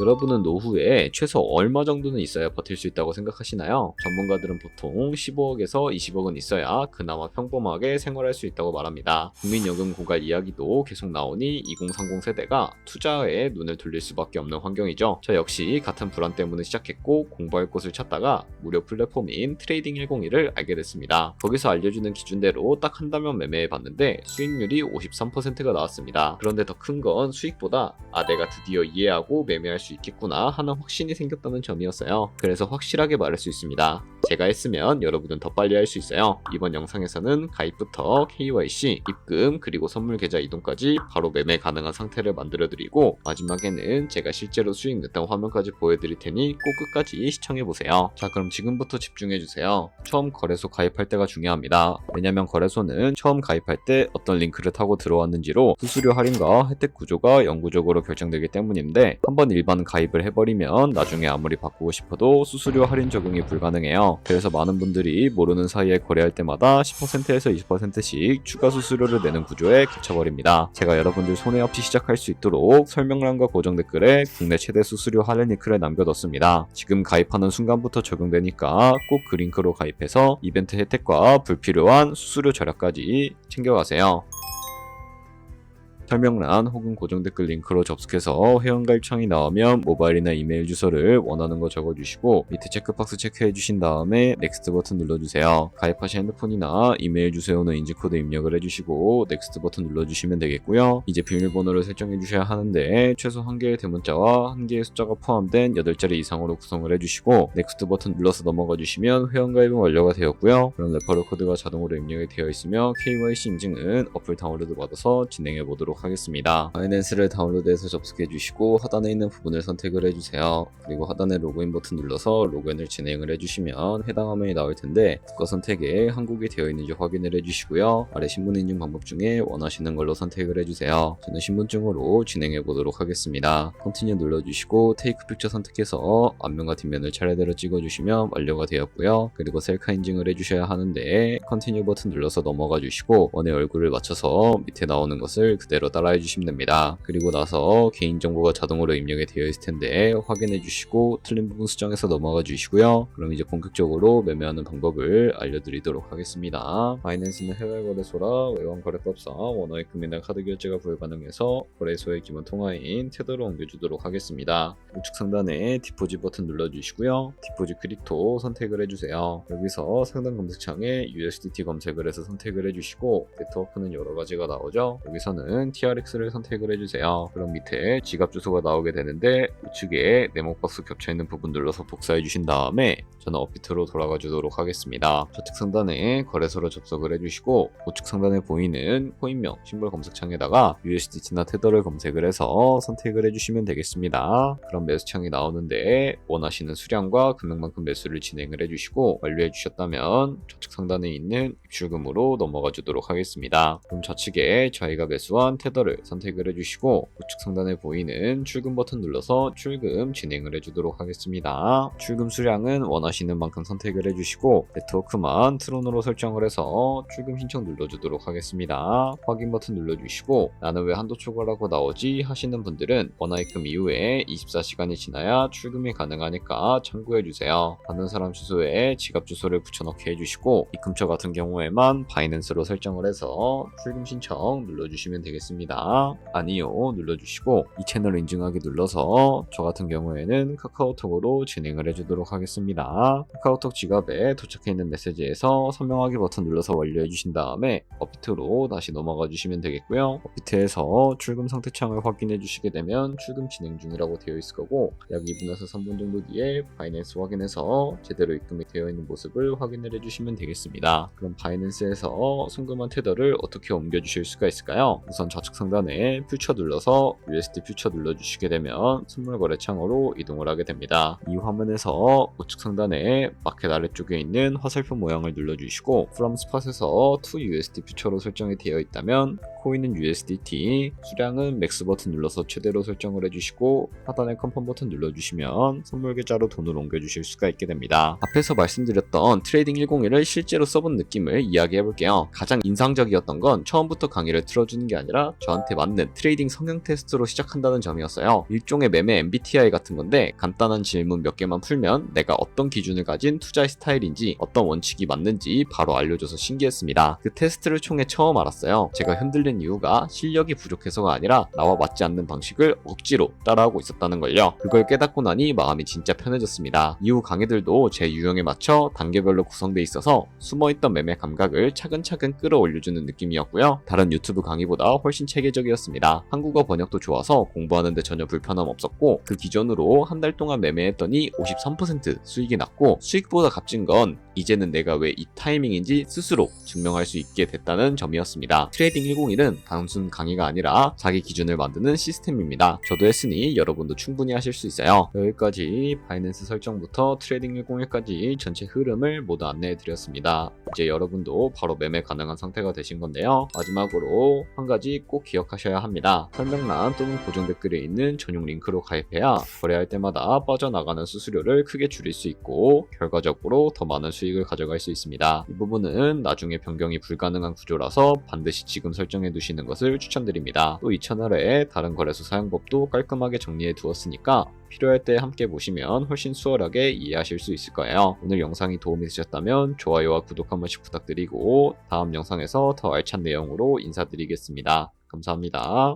여러분은 노후에 최소 얼마 정도는 있어야 버틸 수 있다고 생각하시나요? 전문가들은 보통 15억에서 20억은 있어야 그나마 평범하게 생활할 수 있다고 말합니다. 국민연금 고갈 이야기도 계속 나오니 2030 세대가 투자에 눈을 돌릴 수밖에 없는 환경이죠. 저 역시 같은 불안 때문에 시작했고 공부할 곳을 찾다가 무료 플랫폼인 트레이딩 101을 알게 됐습니다. 거기서 알려주는 기준대로 딱 한 달만 매매해봤는데 수익률이 53%가 나왔습니다. 그런데 더 큰 건 수익보다 내가 드디어 이해하고 매매할 수 있겠구나 하는 확신이 생겼다는 점이었어요. 그래서 확실하게 말할 수 있습니다. 제가 했으면 여러분은 더 빨리 할 수 있어요. 이번 영상에서는 가입부터 KYC, 입금, 그리고 선물 계좌 이동까지 바로 매매 가능한 상태를 만들어드리고 마지막에는 제가 실제로 수익 냈던 화면까지 보여드릴 테니 꼭 끝까지 시청해보세요. 자, 그럼 지금부터 집중해주세요. 처음 거래소 가입할 때가 중요합니다. 왜냐면 거래소는 처음 가입할 때 어떤 링크를 타고 들어왔는지로 수수료 할인과 혜택 구조가 영구적으로 결정되기 때문인데 한번 일반 가입을 해버리면 나중에 아무리 바꾸고 싶어도 수수료 할인 적용이 불가능해요. 그래서 많은 분들이 모르는 사이에 거래할 때마다 10%에서 20%씩 추가 수수료를 내는 구조에 겹쳐버립니다. 제가 여러분들 손해 없이 시작할 수 있도록 설명란과 고정 댓글에 국내 최대 수수료 할인 링크를 남겨뒀습니다. 지금 가입하는 순간부터 적용되니까 꼭 그 링크로 가입해서 이벤트 혜택과 불필요한 수수료 절약까지 챙겨가세요. 설명란 혹은 고정 댓글 링크로 접속해서 회원가입 창이 나오면 모바일이나 이메일 주소를 원하는 거 적어주시고 밑에 체크박스 체크해 주신 다음에 넥스트 버튼 눌러주세요. 가입하신 핸드폰이나 이메일 주소에 오는 인증코드 입력을 해주시고 넥스트 버튼 눌러주시면 되겠고요. 이제 비밀번호를 설정해 주셔야 하는데 최소 1개의 대문자와 1개의 숫자가 포함된 8자리 이상으로 구성을 해주시고 넥스트 버튼 눌러서 넘어가 주시면 회원가입은 완료가 되었고요. 그럼 레퍼럴 코드가 자동으로 입력이 되어 있으며 KYC 인증은 어플 다운로드 받아서 진행해 보도록 하겠습니다. 바이낸스를 다운로드해서 접속해 주시고 하단에 있는 부분을 선택을 해주세요. 그리고 하단에 로그인 버튼 눌러서 로그인을 진행을 해주시면 해당 화면이 나올 텐데 국가 선택에 한국이 되어 있는지 확인을 해주시고요. 아래 신분 인증 방법 중에 원하시는 걸로 선택을 해주세요. 저는 신분증으로 진행해 보도록 하겠습니다. 컨티뉴 눌러주시고 테이크 픽처 선택해서 앞면과 뒷면을 차례대로 찍어주시면 완료가 되었고요. 그리고 셀카 인증을 해주셔야 하는데 컨티뉴 버튼 눌러서 넘어가 주시고 원의 얼굴을 맞춰서 밑에 나오는 것을 그대로 따라해 주시면 됩니다. 그리고 나서 개인정보가 자동으로 입력이 되어 있을 텐데 확인해 주시고 틀린 부분 수정해서 넘어가 주시고요. 그럼 이제 본격적으로 매매하는 방법을 알려드리도록 하겠습니다. 바이낸스는 해외 거래소라 외환 거래법상 원화의 금이나 카드 결제가 불가능해서 거래소의 기본 통화인 테더로 옮겨주도록 하겠습니다. 우측 상단에 디포짓 버튼 눌러주시고요. 디포짓 크립토 선택을 해주세요. 여기서 상단 검색창에 USDT 검색을 해서 선택을 해주시고 네트워크는 여러 가지가 나오죠. 여기서는 TRX를 선택을 해주세요. 그럼 밑에 지갑 주소가 나오게 되는데 우측에 네모박스 겹쳐있는 부분 눌러서 복사해 주신 다음에 저는 업비트로 돌아가 주도록 하겠습니다. 좌측 상단에 거래소로 접속을 해주시고 우측 상단에 보이는 코인명 심볼 검색창에다가 USDT나 테더를 검색을 해서 선택을 해주시면 되겠습니다. 그럼 매수창이 나오는데 원하시는 수량과 금액만큼 매수를 진행을 해주시고 완료해 주셨다면 좌측 상단에 있는 입출금으로 넘어가 주도록 하겠습니다. 그럼 좌측에 저희가 매수한 테더를 선택을 해주시고 우측 상단에 보이는 출금 버튼 눌러서 출금 진행을 해주도록 하겠습니다. 출금 수량은 원하시는 만큼 선택을 해주시고 네트워크만 트론으로 설정을 해서 출금 신청 눌러주도록 하겠습니다. 확인 버튼 눌러주시고 나는 왜 한도 초과라고 나오지 하시는 분들은 원화입금 이후에 24시간이 지나야 출금이 가능하니까 참고해주세요. 받는 사람 주소에 지갑 주소를 붙여넣기 해주시고 입금처 같은 경우에만 바이낸스로 설정을 해서 출금 신청 눌러주시면 되겠습니다. 아니요 눌러주시고 이 채널 인증하기 눌러서 저 같은 경우에는 카카오톡으로 진행을 해주도록 하겠습니다. 카카오톡 지갑에 도착해 있는 메시지에서 선명하기 버튼 눌러서 완료해 주신 다음에 업비트로 다시 넘어가 주시면 되겠고요. 업비트에서 출금 상태 창을 확인해 주시게 되면 출금 진행 중이라고 되어 있을 거고 약 2분에서 3분 정도 뒤에 바이낸스 확인해서 제대로 입금이 되어 있는 모습을 확인을 해주시면 되겠습니다. 그럼 바이낸스에서 송금한 테더를 어떻게 옮겨 주실 수가 있을까요? 우선 좌측 상단에 퓨처 눌러서 USD 퓨처 눌러주시게 되면 선물 거래 창으로 이동을 하게 됩니다. 이 화면에서 우측 상단에 마켓 아래쪽에 있는 화살표 모양을 눌러주시고 From Spot에서 to USD 퓨처로 설정이 되어 있다면 코인은 USDT, 수량은 맥스 버튼 눌러서 최대로 설정을 해주시고 하단에 컨펌 버튼 눌러주시면 선물 계좌로 돈을 옮겨주실 수가 있게 됩니다. 앞에서 말씀드렸던 트레이딩 101을 실제로 써본 느낌을 이야기해볼게요. 가장 인상적이었던 건 처음부터 강의를 틀어주는 게 아니라 저한테 맞는 트레이딩 성향 테스트로 시작한다는 점이었어요. 일종의 매매 MBTI 같은 건데 간단한 질문 몇 개만 풀면 내가 어떤 기준을 가진 투자의 스타일인지 어떤 원칙이 맞는지 바로 알려줘서 신기했습니다. 그 테스트를 통해 처음 알았어요. 제가 흔들린 이유가 실력이 부족해서가 아니라 나와 맞지 않는 방식을 억지로 따라하고 있었다는 걸요. 그걸 깨닫고 나니 마음이 진짜 편해졌습니다. 이후 강의들도 제 유형에 맞춰 단계별로 구성돼 있어서 숨어있던 매매 감각을 차근차근 끌어올려주는 느낌이었고요. 다른 유튜브 강의보다 훨씬 체계적이었습니다. 한국어 번역도 좋아서 공부하는데 전혀 불편함 없었고 그 기준으로 한 달 동안 매매했더니 53% 수익이 났고 수익보다 값진 건 이제는 내가 왜 이 타이밍인지 스스로 증명할 수 있게 됐다는 점이었습니다. 트레이딩 101은 단순 강의가 아니라 자기 기준을 만드는 시스템입니다. 저도 했으니 여러분도 충분히 하실 수 있어요. 여기까지 바이낸스 설정부터 트레이딩 101까지 전체 흐름을 모두 안내해 드렸습니다. 이제 여러분도 바로 매매 가능한 상태가 되신 건데요. 마지막으로 한 가지 꼭 기억하셔야 합니다. 설명란 또는 고정 댓글에 있는 전용 링크로 가입해야 거래할 때마다 빠져나가는 수수료를 크게 줄일 수 있고 결과적으로 더 많은 수익을 가져갈 수 있습니다. 이 부분은 나중에 변경이 불가능한 구조라서 반드시 지금 설정해 두시는 것을 추천드립니다. 또 이 채널에 다른 거래소 사용법도 깔끔하게 정리해 두었으니까 필요할 때 함께 보시면 훨씬 수월하게 이해하실 수 있을 거예요. 오늘 영상이 도움이 되셨다면 좋아요와 구독 한 번씩 부탁드리고 다음 영상에서 더 알찬 내용으로 인사드리겠습니다. 감사합니다.